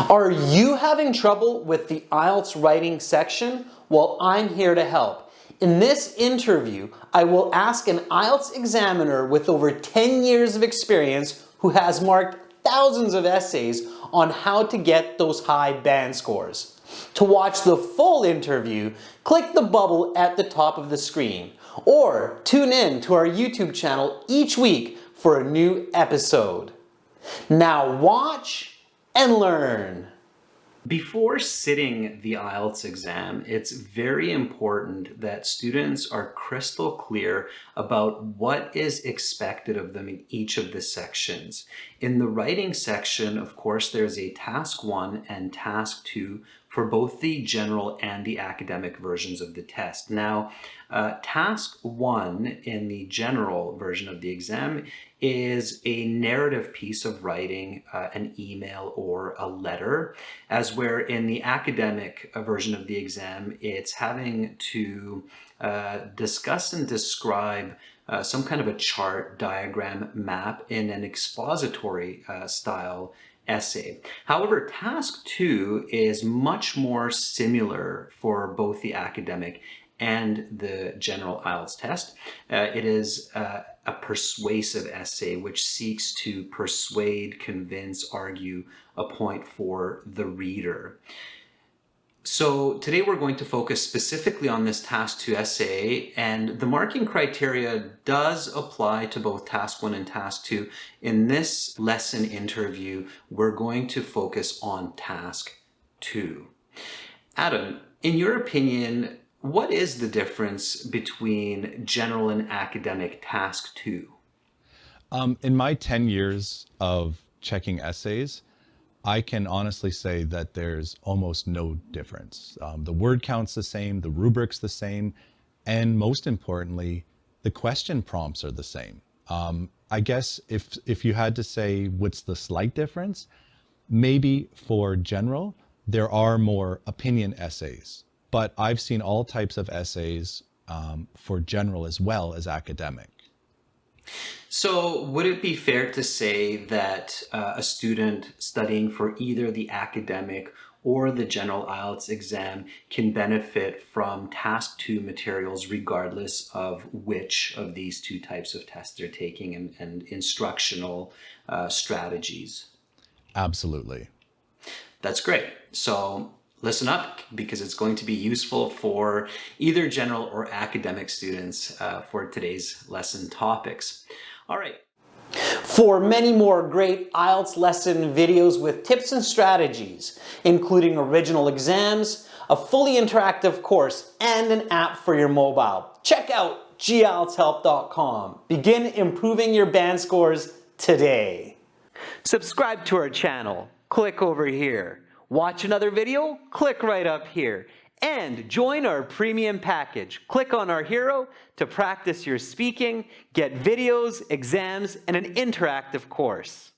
Are you having trouble with the IELTS writing section? Well, I'm here to help. In this interview, I will ask an IELTS examiner with over 10 years of experience who has marked thousands of essays on how to get those high band scores. To watch the full interview, click the bubble at the top of the screen or tune in to our YouTube channel each week for a new episode. Now watch and learn. Before sitting the IELTS exam, it's very important that students are crystal clear about what is expected of them in each of the sections. In the writing section, of course, there's a task 1 and task 2 for both the general and the academic versions of the test. Now, task 1 in the general version of the exam is a narrative piece of writing, an email or a letter, as where in the academic version of the exam, it's having to discuss and describe some kind of a chart, diagram, map in an expository style essay. However, task 2 is much more similar for both the academic and the general IELTS test. It is a persuasive essay which seeks to persuade, convince, argue a point for the reader. So today we're going to focus specifically on this task 2 essay, and the marking criteria does apply to both task 1 and task 2. In this lesson interview, we're going to focus on task 2. Adam, in your opinion, what is the difference between general and academic task 2? In my 10 years of checking essays, I can honestly say that there's almost no difference. The word count's the same, the rubric's the same, and most importantly, the question prompts are the same. I guess if you had to say what's the slight difference, maybe for general, there are more opinion essays, but I've seen all types of essays for general as well as academic. So would it be fair to say that a student studying for either the academic or the general IELTS exam can benefit from task 2 materials regardless of which of these two types of tests they're taking and instructional strategies? Absolutely. That's great. So listen up, because it's going to be useful for either general or academic students for today's lesson topics. All right. For many more great IELTS lesson videos with tips and strategies, including original exams, a fully interactive course, and an app for your mobile, check out gieltshelp.com. Begin improving your band scores today. Subscribe to our channel. Click over here. Watch another video? Click right up here. And join our premium package. Click on our hero to practice your speaking, get videos, exams, and an interactive course.